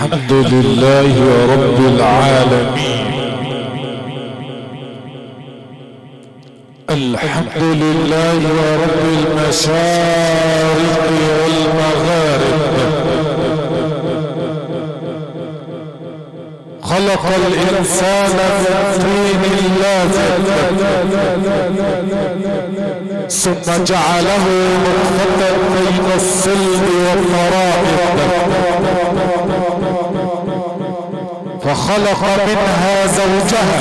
الحمد لله رب العالمين. الحمد لله رب المشارق والمغارب. خلق الإنسان من طين لازب ثم جعله نطفة بين الصلب والترائب فخلق منها زوجها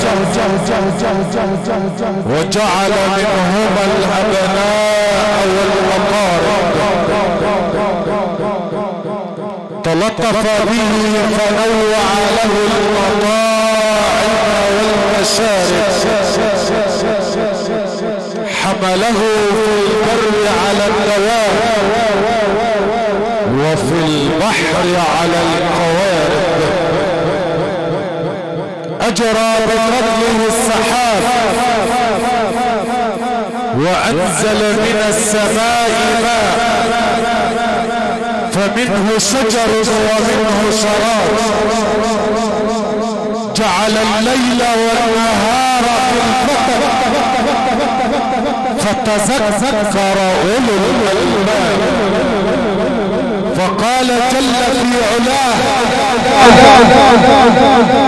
وجعل منهما الأبناء والأقارب تلطف به فنوع له المطاعم والمشارب حمله في البر على الدواب وفي البحر على القوارب أجرى بفضله السحاب وأنزل من السماء ماء فمنه شجر ومنه شراب جعل الليل والنهار خلفة فتذكر أولو الألباب فقال جل في علاه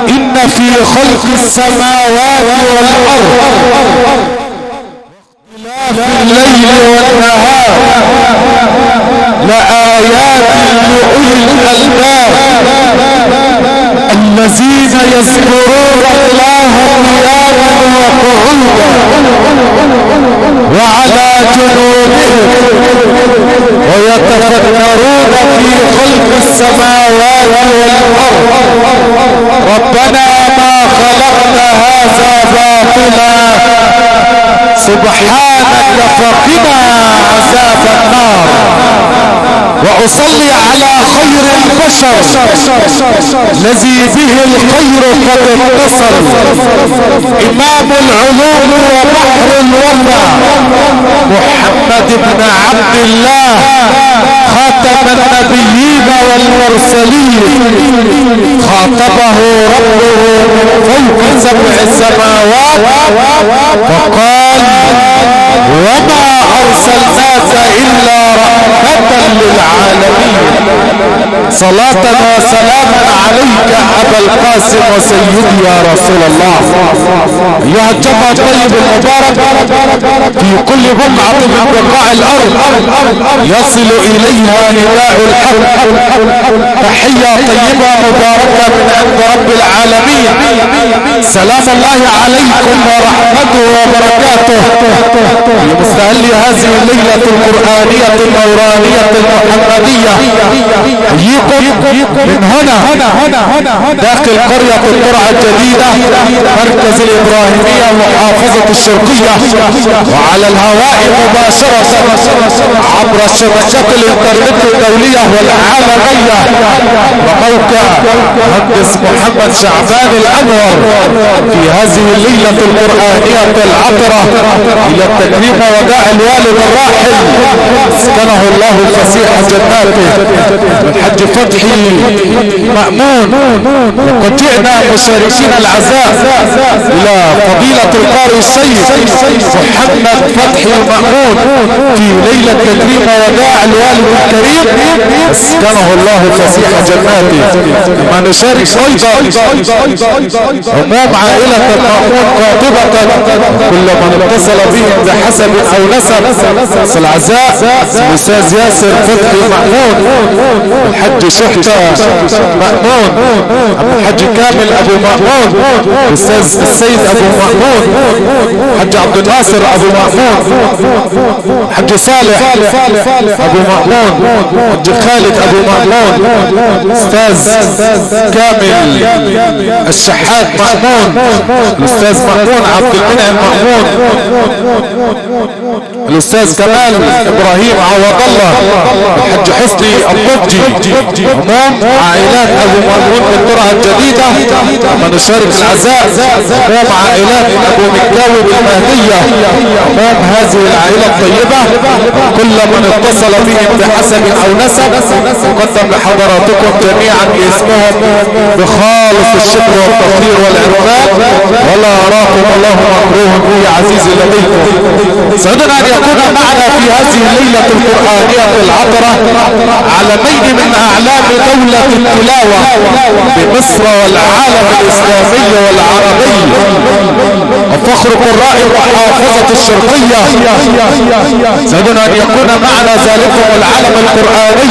إن في خلق السماوات والأرض واختلاف الليل والنهار لآيات لأولي الألباب الذين يذكرون الله قياما وقعودا وعلى جنوبهم ويتفكرون في خلق السماوات والأرض ربنا ما خلقت هذا باطلا سبحانك فقنا عذاب النار. وأصلي على خير البشر الذي به الخير قد اتصل إمام العلوم وبحر الوضع محمد بن عبد الله خاتم النبيين والمرسلين خاطبه ربه من فوق سبع السماوات فقال وما أرسلناك إلا رحمة للعالمين صلاة وسلاما عليك أبا القاسم وسيدي يا رسول الله. أيها الجمع الطيب المبارك في كل بقعة من بقاع الأرض يصل إليها نداء الحق تحية طيبة مباركة من عند رب العالمين. سلام الله عليكم ورحمته وبركاته في مستهل هذه الليلة القرآنية النورانية المحمدية. أيكم من هنا داخل قرية القرعة الجديدة مركز الإبراهيمية محافظة الشرقية وعلى الهواء مباشرة عبر الشبكات الإنترنت الدولية والعالمية وموقع مهندس محمد شعبان الأنور في هذه الليلة القرآنية العطرة إلى التكريم وداع الوالد الراحل اسكنه الله فسيح جناته والحج فتحي مأمون. وقد جئنا مشاركين العزاء إلى فضيلة القارئ السيد محمد فتحي مأمون في ليلة تكريم وداع الوالد الكريم اسكنه الله فسيح جناته. كما نشارك أيضا عموم عائلة مأمون قاطبة كل من اتصل بهم بحسب أو نسب العزاء الأستاذ ياسر فتحي مأمون الحج شحتة مأمون الحج كامل أبو مأمون الأستاذ السيد أبو مأمون حج عبد الناصر أبو مأمون حج صالح أبو مأمون حج خالد أبو مأمون أستاذ كامل الشحات مأمون، الأستاذ مأمون عبد المنعم مأمون، الأستاذ كمال إبراهيم عوض الله، الحج حسني القبجي، عموم عائلات أبو مأمون بالقرعة الجديدة ومن نشارك العزاء، عموم عائلات أبو مكاوي بالمهدية، عموم هذه العائلة الطيبة، كل من اتصل بهم بحسب أو نسب مقدم لحضراتكم جميعا باسمهم بخالص الشكر والتقدير والعرفان، ولا أراكم الله مكروه في عزيز لديكم. سعدنا أن يكون معنا في هذه الليلة القرآنية العطرة علمين من أعلام دولة التلاوة بمصر والعالم الإسلامي والعربي، الفخر قراء وحافظة الشرقية. سعدنا أن يكون معنا ذلكم العالم القرآني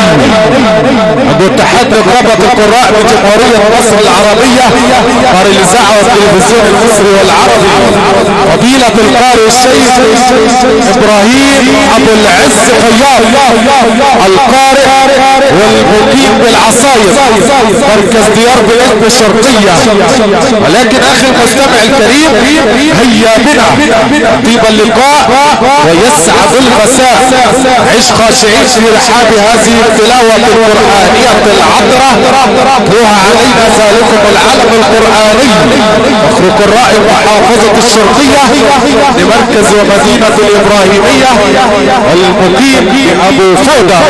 عند اتحاد رابطة القراء بجمهورية مصر العربية، قارئ الإذاعة والتلفزيون المصري والعربي، فضيلة القارئ الشيخ إبراهيم أبو العز قيام، القارئ والمقيم بالعصاير مركز ديار بلاد الشرقية. ولكن أخي المستمع الكريم، هيا بنا طيب اللقاء ويسعد المساء، عش خاشعين في رحاب هذه التلاوة القرآنية العطرة، روها علينا ذلكم العلم القرآني، فخر قراء محافظة الشرقية لمركز ومدينة الإبراهيمية، المقيم أبو فودة،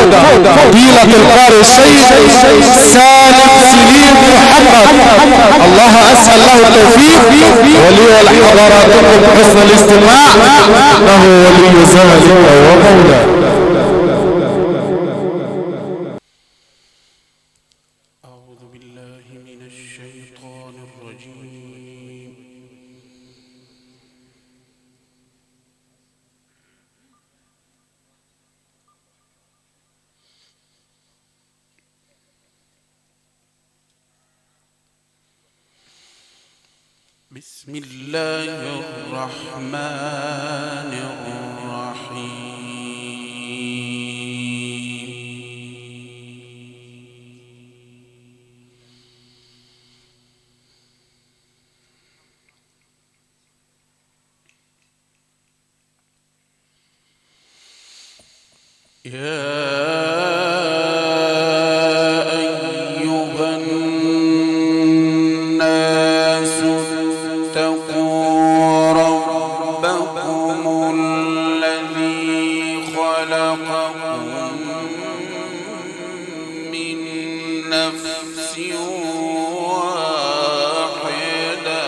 فضيلة القارئ الشيخ سالم سليم محمد. الله أسأل له التوفيق ولي حضراتكم حسن الاستماع، انه ولي ذلك ومولاه. أعوذ بالله من الشيطان الرجيم. بسم الله الرحمن الرحيم. يا أيها الناس اتقوا ربكم الذي خلقكم من نفس واحدة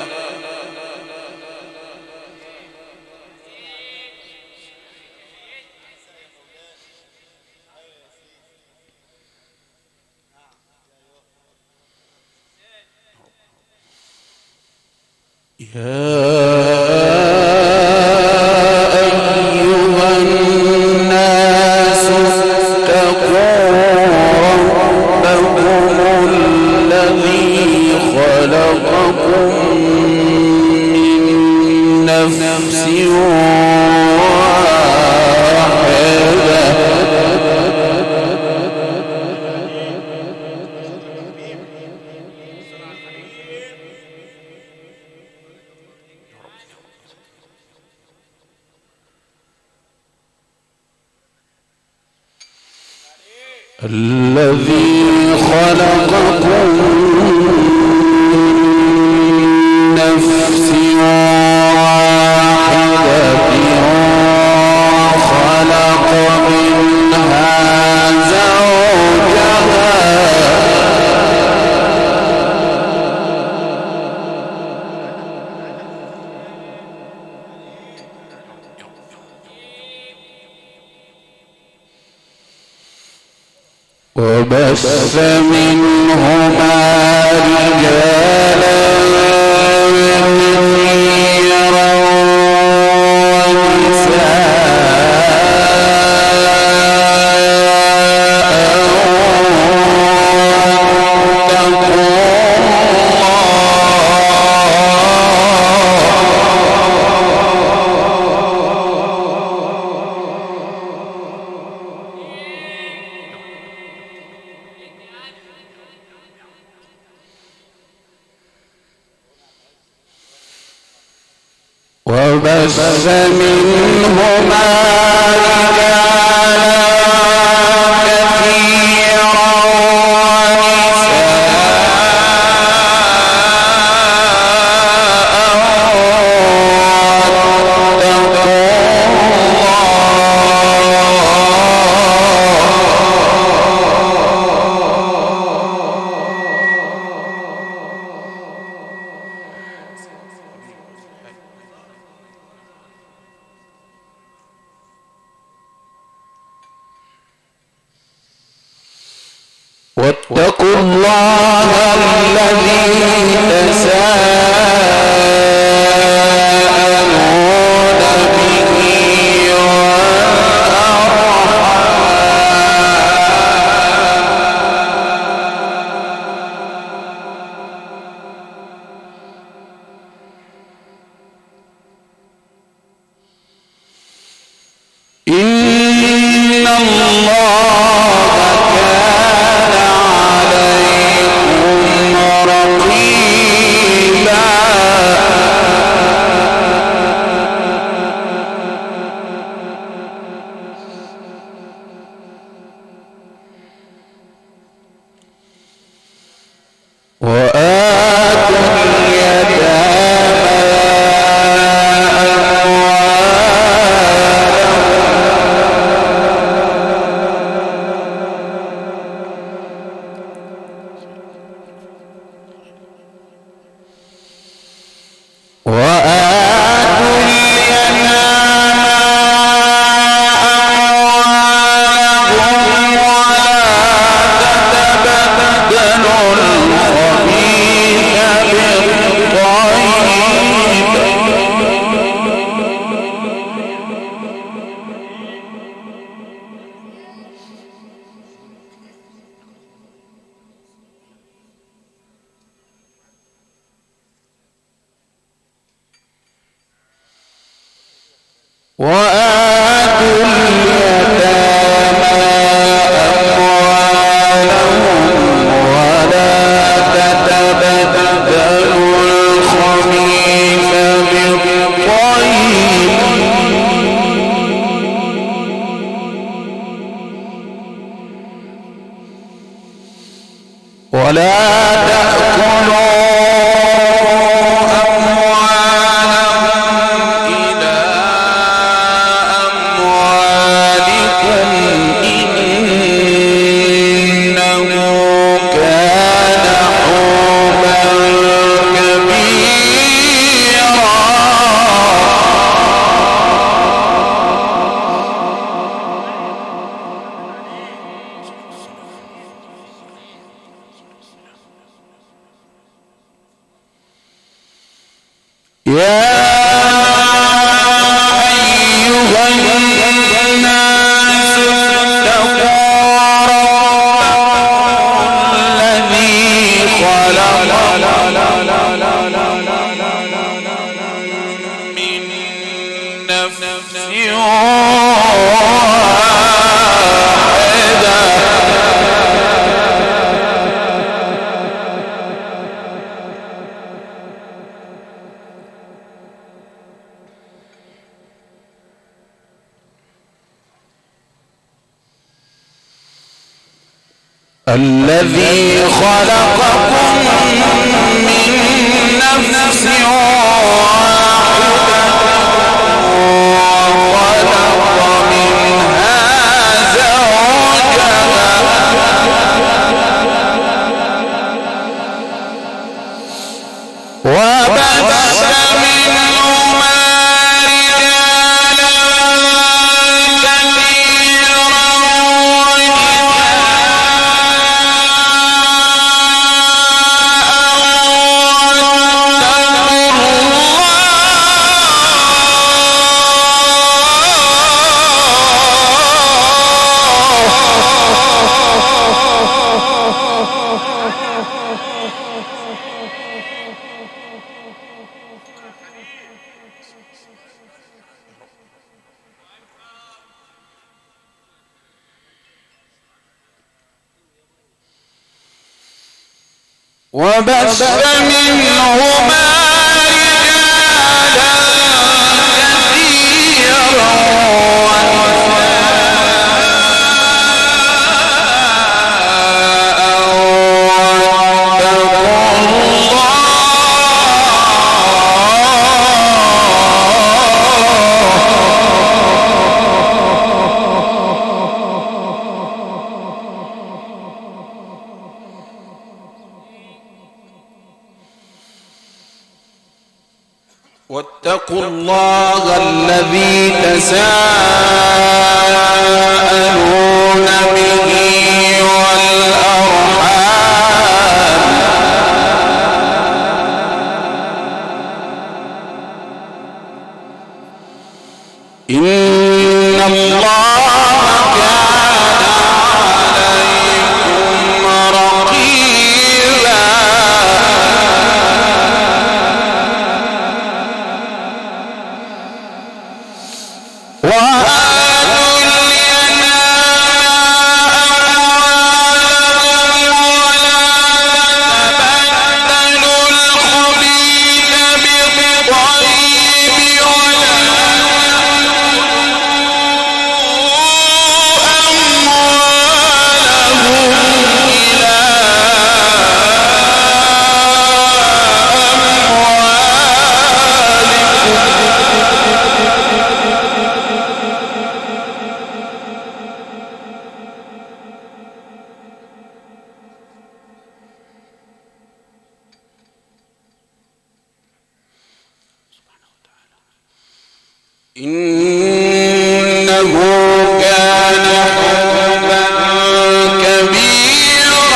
الذي خلقكم من نفس واحدة وخلق منها زوجها وبث منهما رجالا كثيرا وبث منهما رجالا كثيرا واتقوا الله الذي تساءلون به والأرحام إن الله وآتوا اليتامى أموالهم ولا تتبدلوا الخبيث بالطيب ولا تأكلوا الذي خلقكم من نفس واحدة وخلق منها زوجها وبث منهما وبث منهما رجالا واتقوا الله الذي تساءلون به والأرحام إن الله كان عليكم رقيبا إنه كان حبا كبيرا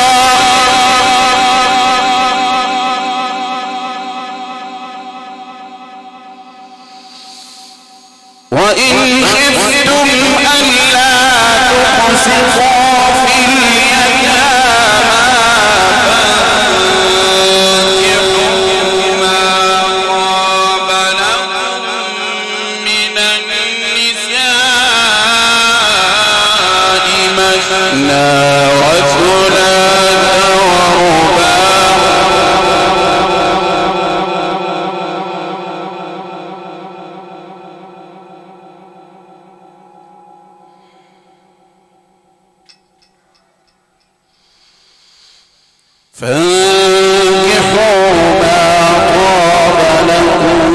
وإن خفتم ألا تقسطوا في اليتامى فانكحوا ما طاب لكم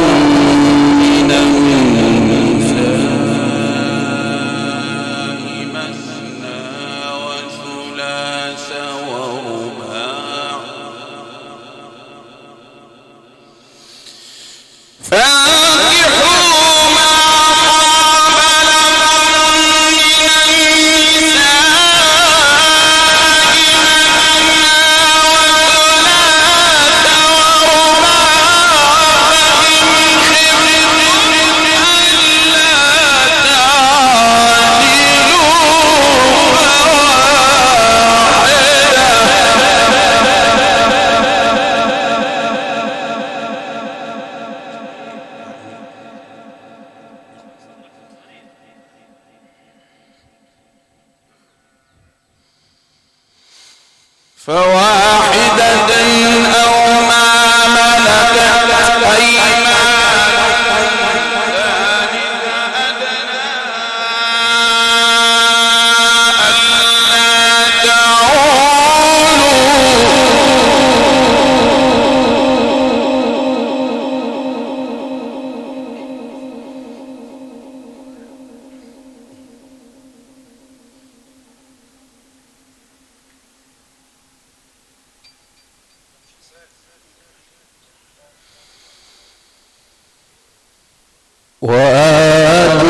من النساء مثنى وثلاث ورباع فواحدة أو ما ملكت أيمانكم ذلك أدنى ألا تعولوا وآتوا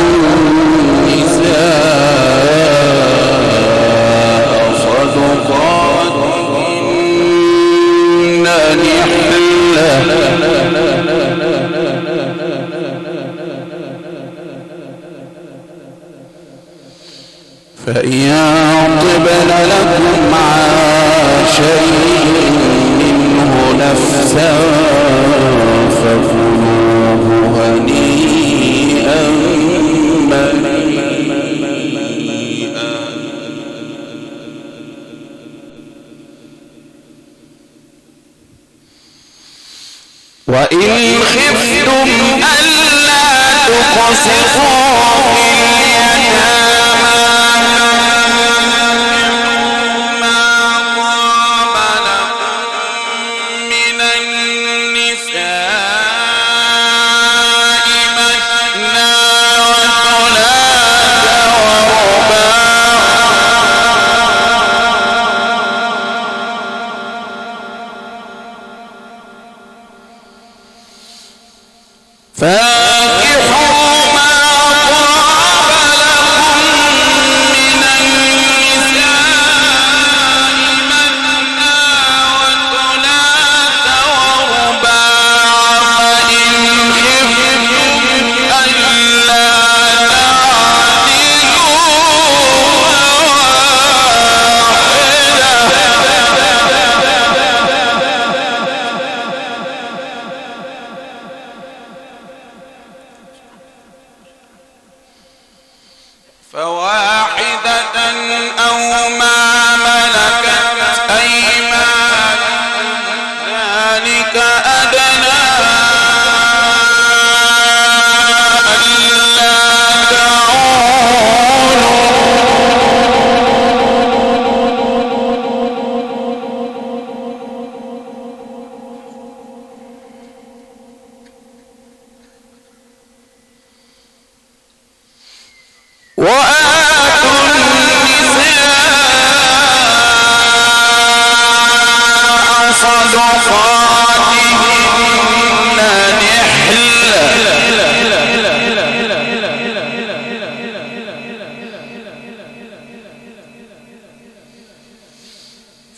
النساء صدقاتهن نحلة فإن طبن لكم عن شيء منه نفسا فكلوه هنيئا مريئا وإن خفتم ألا تقسطوا في اليتامى ما طاب لكم من النساء مثنى وثلاث ورباع فانكحوا ما طاب لكم من النساء مثنى وثلاث ورباع فإن خفتم ألا فواحدة أو ما ملكت أيمانكم ذلك أدنى ألا تعولوا وآتوا النساء صدقاتهن نحلة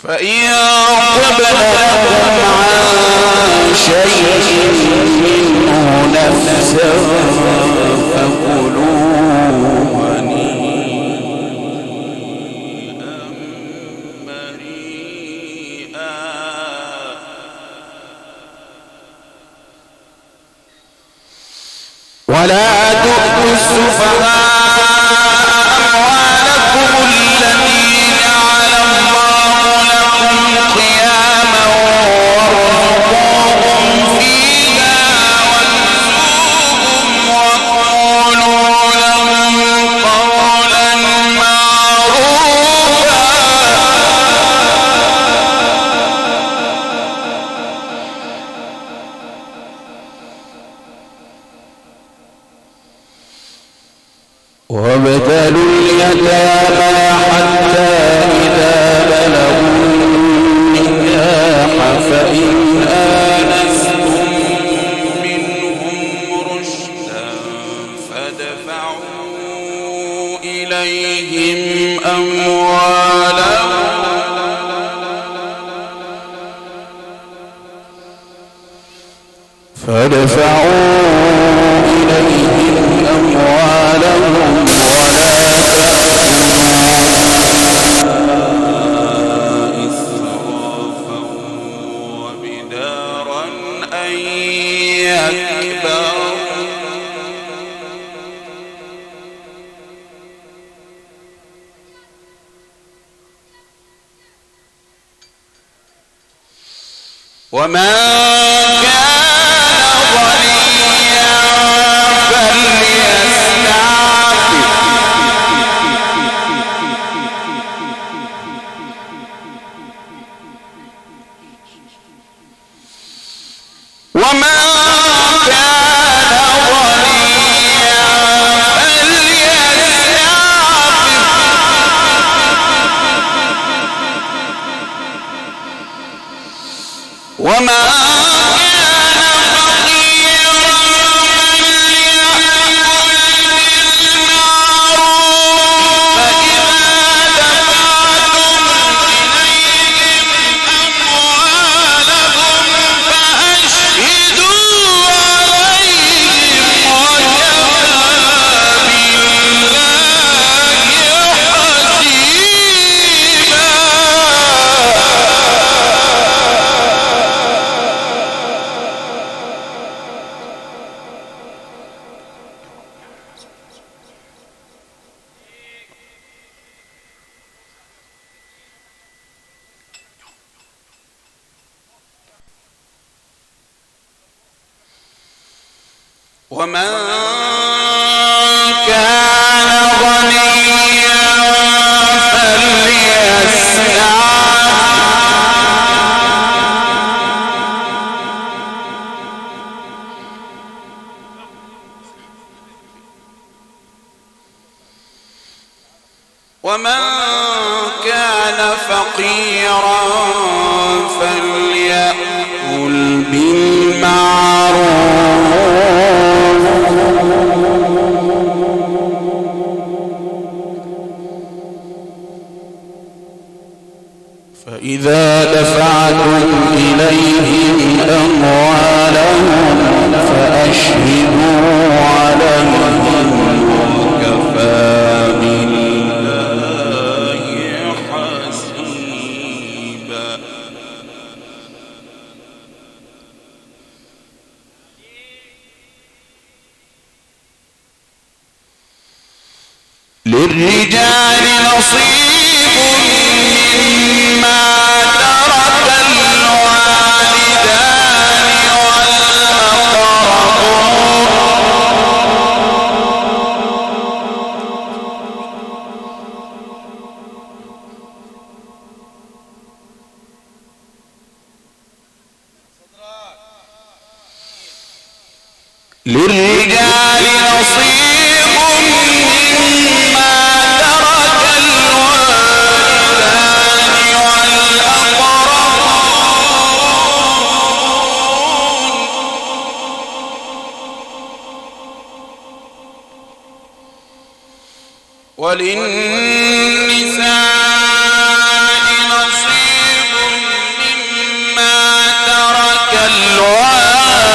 فإن طبن لكم عن شيء منه نفسا فكلوه هنيئا مريئا ولا تؤتوا السفهاء أموالكم التي جعل الله لكم قياما وارزقوهم فيها واكسوهم وقولوا لهم قولا معروفا وابتلوا اليتامى حتى إذا بلغوا النكاح فإن آنستم منهم رشدا فادفعوا إليهم أموالهم إسرافا وبدارا أن يكبروا ومن كان غنيا فليستعفف ومن كان غنيا فليستعفف وما ومن كان غنيا ومن كان فقيرا فليأكل بالمعروف فإذا دفعتم إليهم أموالهم فأشهدوا عليهم وكفى بالله حسيبا. للرجال نصيب مما ترك الوالدان والأقربون. للرجال نصيب مما ترك الوالدان والأقربون. وللنساء نصيب مما ترك الوالدان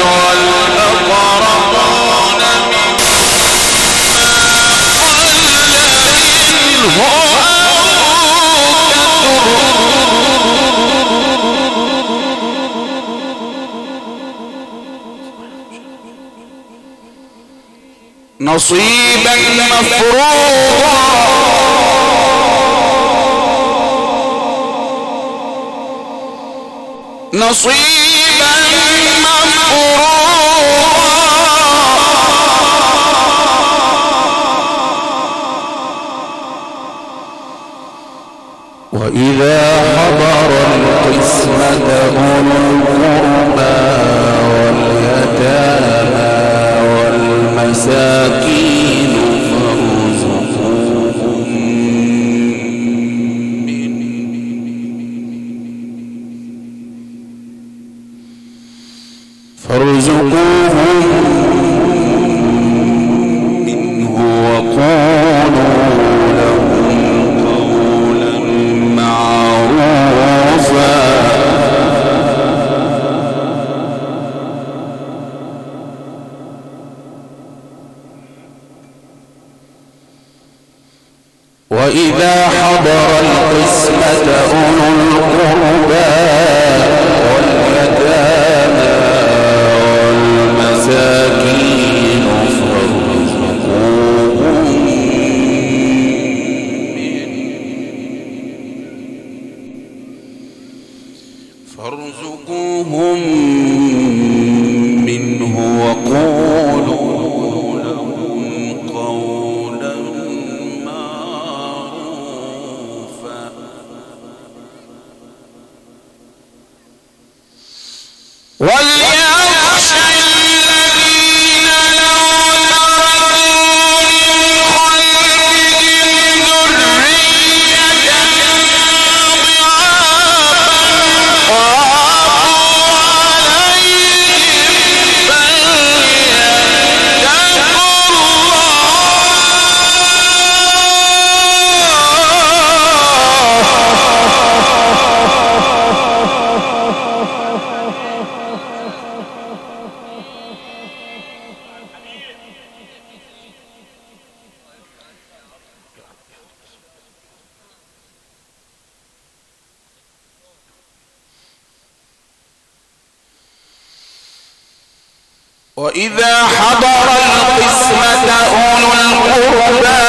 والأقربون نصيبا مفروضا. نصيبا مفروضا. وإذا حضر القسمة أولو القربى واليتامى والمساكين فارزقوهم منه وقولوا لهم قولا معروفا. وإذا حضر القسمة أولو القربى واليتامى والمساكين فارزقوهم منه وقولوا لهم قولا معروفا. وليخشى الذين لو تركوا من خلفهم ذرية ضعافا خافوا عليهم وإذا حضر القسمة أولو القربى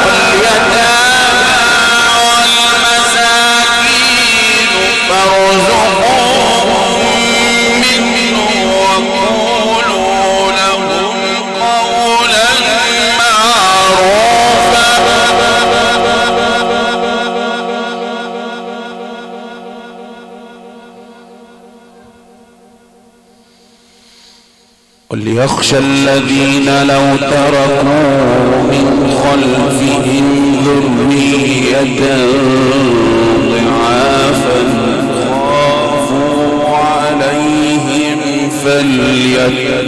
واليتامى والمساكين فارزقوهم منه وقولوا لهم قولا معروفا. وليخشى الذين لو تركوا من خلفهم ذرية ضعافا خافوا عليهم فليتقوا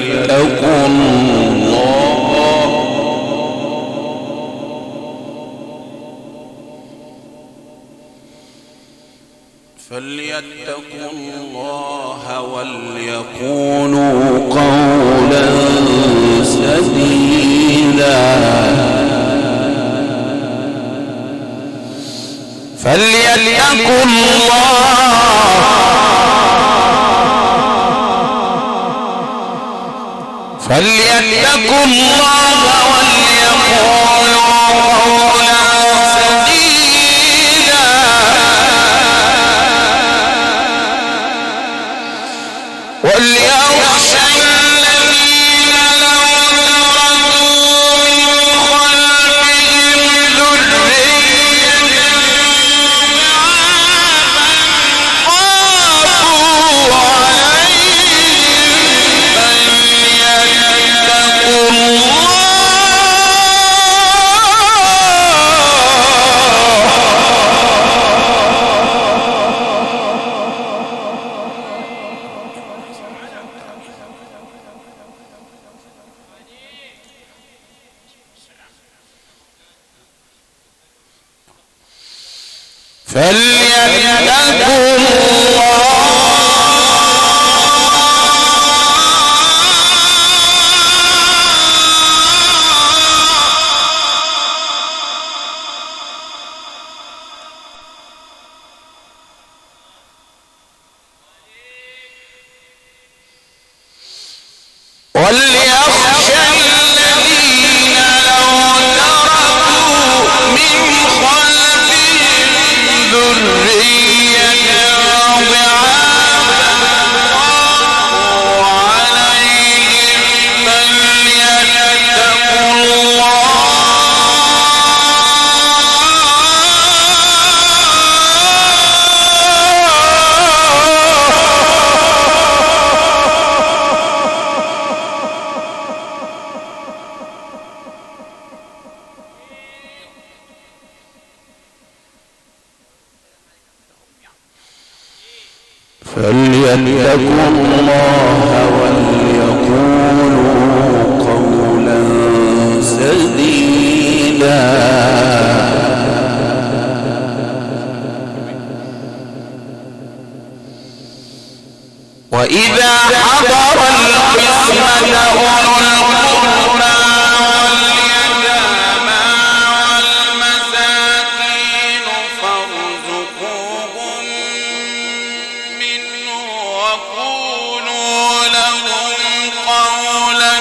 فليتقوا الله وليقولوا قولا سديدا فليتقوا الله وليقولوا قولا سديدا وليخشى الذين لو تركوا من خلفهم ذرية خافوا فليتقوا وليخشى الذين لو تركوا من خلفهم ذرية ضعافا خافوا عليهم فليتقوا الله وليقولوا قولا سديدا وإذا حضر القسمة أولو القربى واليتامى والمساكين فارزقوهم منه وقولوا لهم قولا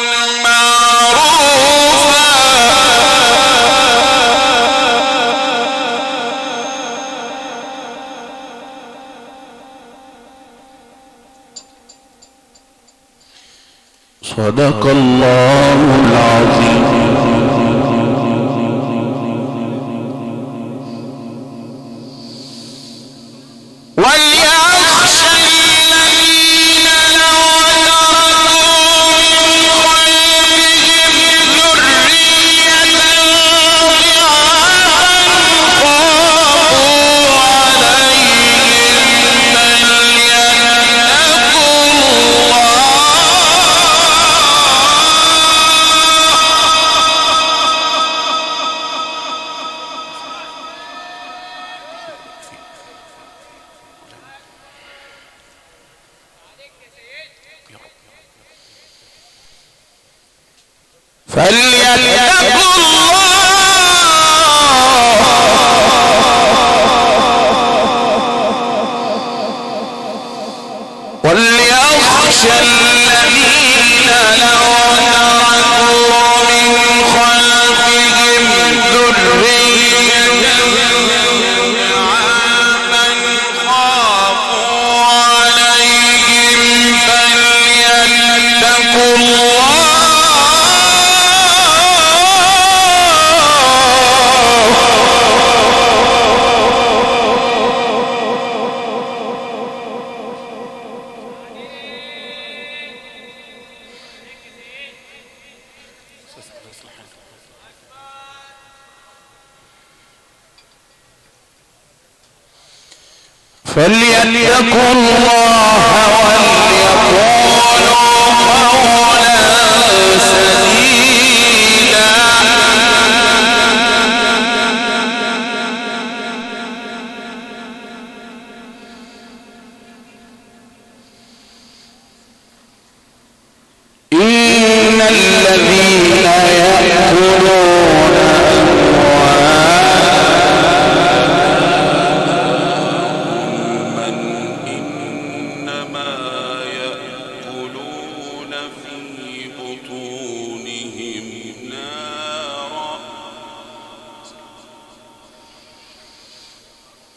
معروفا صدق الله العظيم. وليخشى الذين لو تركوا من خلفهم ذرية ضعافا خافوا عليهم فليتقوا وليخشى الذين لو تركوا من خلفهم ذرية ضعافا خافوا عليهم فليتقوا الله فليتقوا الله وليقولوا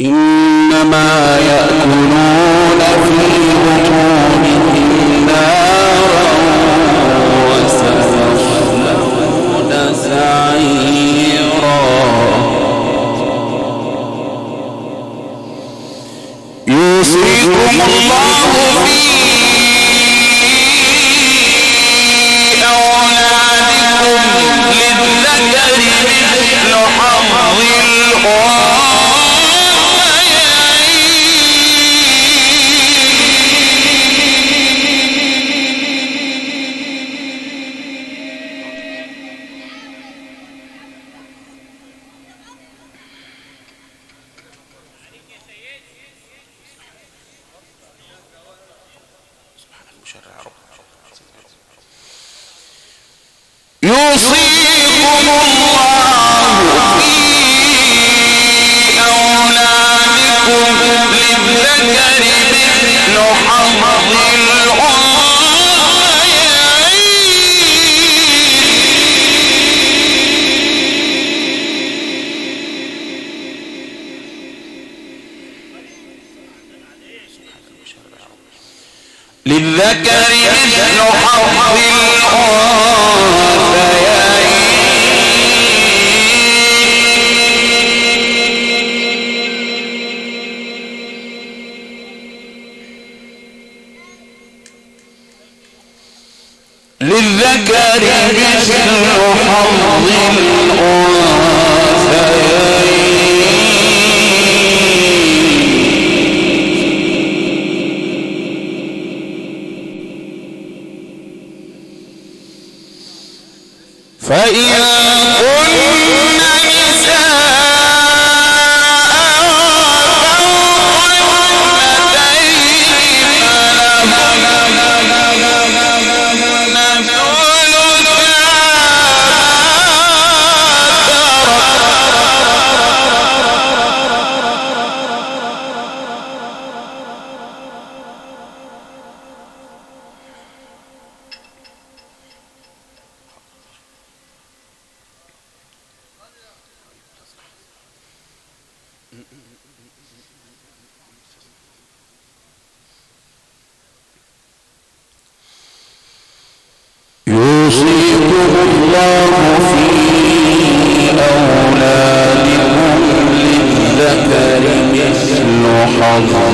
إنما يأكلون في بطونهم نارا وسيصلون سعيرا يوصيكم الله في أولادكم للذكر مثل حظ يوصيكم الله في أولادكم للذكر مثل حظ للذكر مثل حظ للذكر مثل حظ فإن كن نساء فوق يوصيكم الله في أولادكم للذكر مثل حظ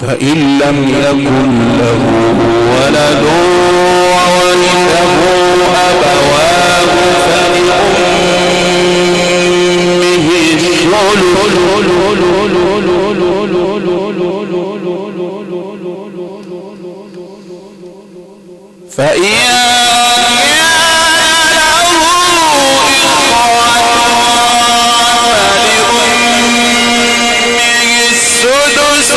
فإن لم يكن له ولد وورثه أبواه فلأمه الثلث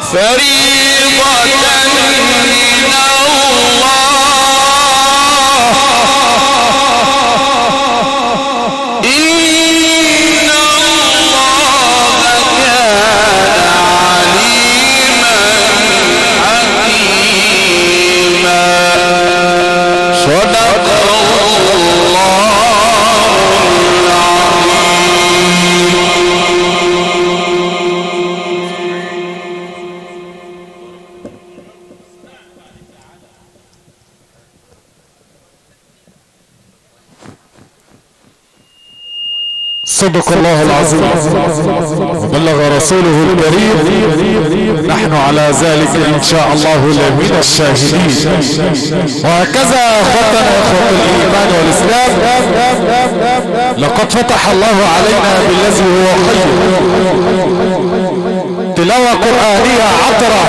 فإن صدق الله العظيم وبلغ رسوله الكريم، نحن على ذلك إن شاء الله لمن الشاهدين. وهكذا أخوتنا أخوة الإيمان والإسلام، لقد فتح الله علينا بالذي هو خير، تلاوة قرآنية عطرة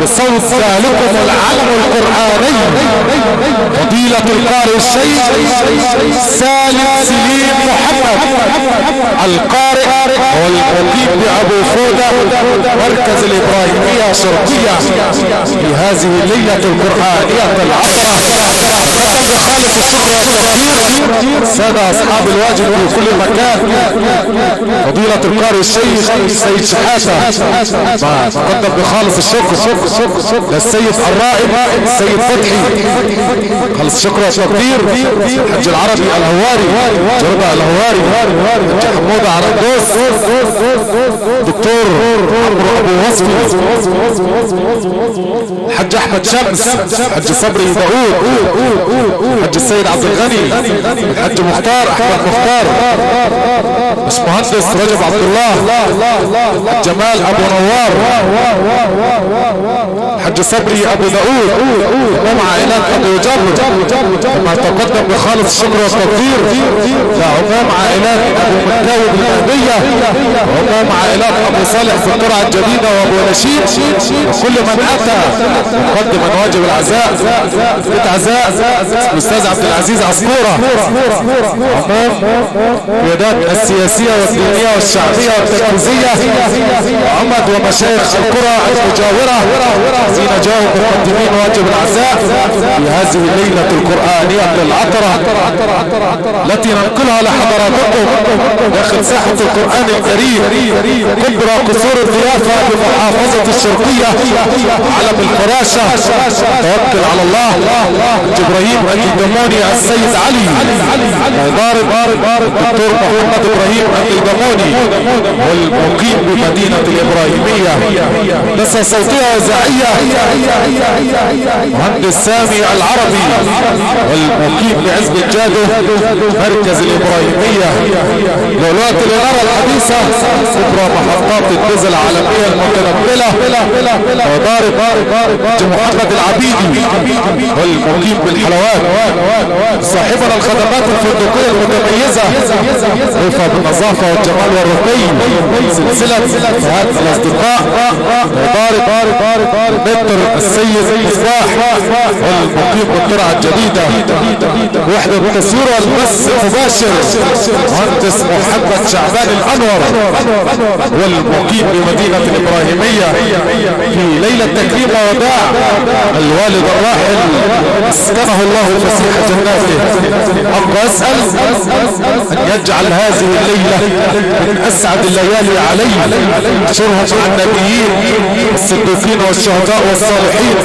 بصوت ذلكم العلم القرآني، فضيلة القارئ الشيخ سالم سليم محمد القارئ والمقيم بأبو فودة مركز الإبراهيمية شرقية في هذه الليلة القرآنية العطرة. خالص الشكر والتقدير سادة أصحاب الواجب في كل مكان، فضيلة القارئ الشيخ سيد شحاتة، ما تقدم بخالص الشكر للسيد الرائد السيد فتحي، خالص الشكر والتقدير حج العربي الهواري، جربة الهواري، حج حمودة عرندوس، دكتور عمرو ابو وصفي، حج احمد شمس، حج صبري داود، حج السيد عبد الغني، حج مختار احمد مختار، باشمهندس رجب عبد الله، جمال ابو نوار، حج صبري ابو داود، امام عائلات ابو جبر، كما تقدم بخالص الشكر والتقدير لامام عائلات ابو مكاوي بالمهدية، وامام عائلات ابو صالح في القرعة الجديدة وابو نشيد، وكل من اتى يقدم من واجب العزاء عزاء الاستاذ عبد العزيز عصفورة، امام قيادات السياسية والدينية والشعبية والتنفيذية وعمد ومشايخ القرى المجاورة الذين جاءوا مقدمين واجب العزاء في هذه الليلة القرآنية العطرة التي ننقلها لحضراتكم داخل ساحة القرآن الكريم، كبرى قصور الضيافة بمحافظة الشرقية علم الفراشة، توكل على الله ابراهيم الدموني السيد علي، ضارب الدكتور محمد ابراهيم الدموني والمقيم بمدينة الإبراهيمية، نسى صوتية وزعية مهندس سامي العربي والمقيم بعزب الجادو مركز الإبراهيمية، لولات الإنارة الحديثة كبرى محطات الدزل العالمية المتنبلة، وضارب محمد العبيدي والمقيم بالحلوات، صاحبنا الخدمات الفندقية المتميزة وفى بالنظافة والجمال والرقي، سلسلة هات الأصدقاء، وضارب متر السيد مصباح والمقيم بالقرعة الجديدة، وحدة التصوير والبث المباشر مهندس محمد شعبان الأنور والمقيم بمدينة الإبراهيمية في ليلة تكريم ووداع الوالد الراحل اسكنه الله فسيح جناته. أبقى أسأل أن يجعل هذه الليلة من أسعد الليالي عليه، شرها مع النبيين الصديقين والشهداء والصالحين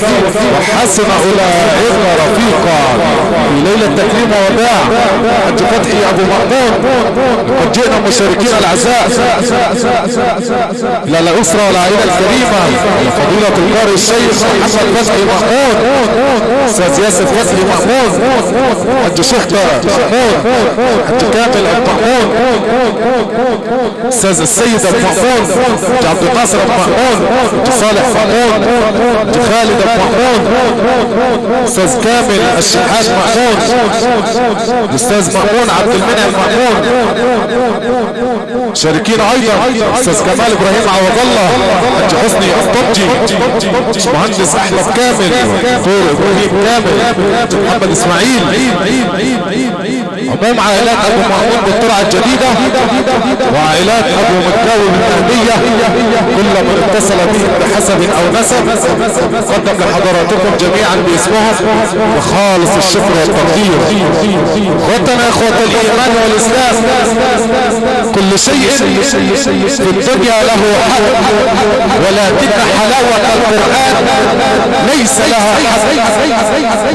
وحسن أولئك رفيقا في ليلة تكريم ووداع حج فتحي أبو مأمون. قد جئنا مشاركين العزاء لا الأسرة والعائلة الكريمة فضيلة القارئ الشيخ محمد فتحي مأمون، أستاذ ياسر فتحي مأمون، حج شحبة مأمون، حج كامل مأمون، أستاذ السيد مأمون، حج عبد الناصر مأمون، حج صالح مأمون، حج خالد مأمون، أستاذ كامل الشحات مأمون، أستاذ مأمون عبد المنعم مأمون، شاركين ايضا استاذ كمال ابراهيم عوض الله، حج حسني الطبجي، مهندس احمد كامل، دكتور ابراهيم كامل، محمد اسماعيل، عموم عائلات ابو مأمون بالقرعة الجديدة وعائلات ابو مكاوي بالمهدية، كل من اتصل بهم بحسب او نسب قدم لحضراتكم جميعا باسمهم بخالص الشكر والتقدير. اخوتنا اخوة الايمان والاسلام، كل شيء في الدنيا له حق، ولكن حلاوة القرآن ليس لها حق.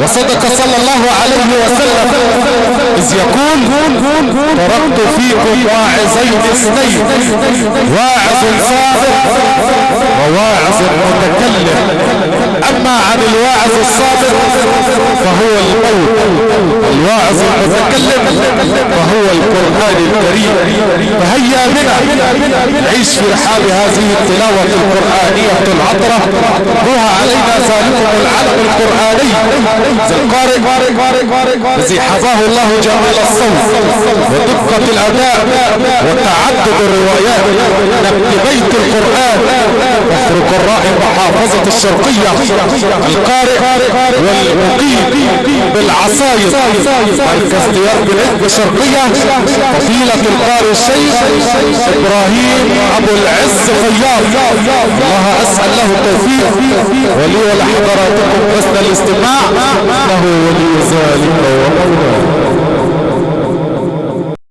وصدق صلى الله عليه وسلم إذ يقول تركت فيكم واعظين اثنين، واعظ صادق وواعظ متكلم. اما عن الواعظ الصادق فهو الموت، الواعظ المتكلم فهو القرآن الكريم. فهيا بنا نعيش في رحاب هذه التلاوة القرآنية العطرة، روها علينا سالكم العلم القرآني ذي القارئ الذي حظاه الله جمال الصوت ودقة الأداء وتعدد الروايات، نبت بيت القرآن فخر قراء محافظة الشرقية، القارئ والمقيم بالعصايد مركز ديار بالعزبة الشرقية، فضيلة القارئ الشيخ إبراهيم أبو العز فياض. الله أسأل له التوفيق ولي ولحضراتكم حسن الاستماع، له ولي ذلك ومولاه.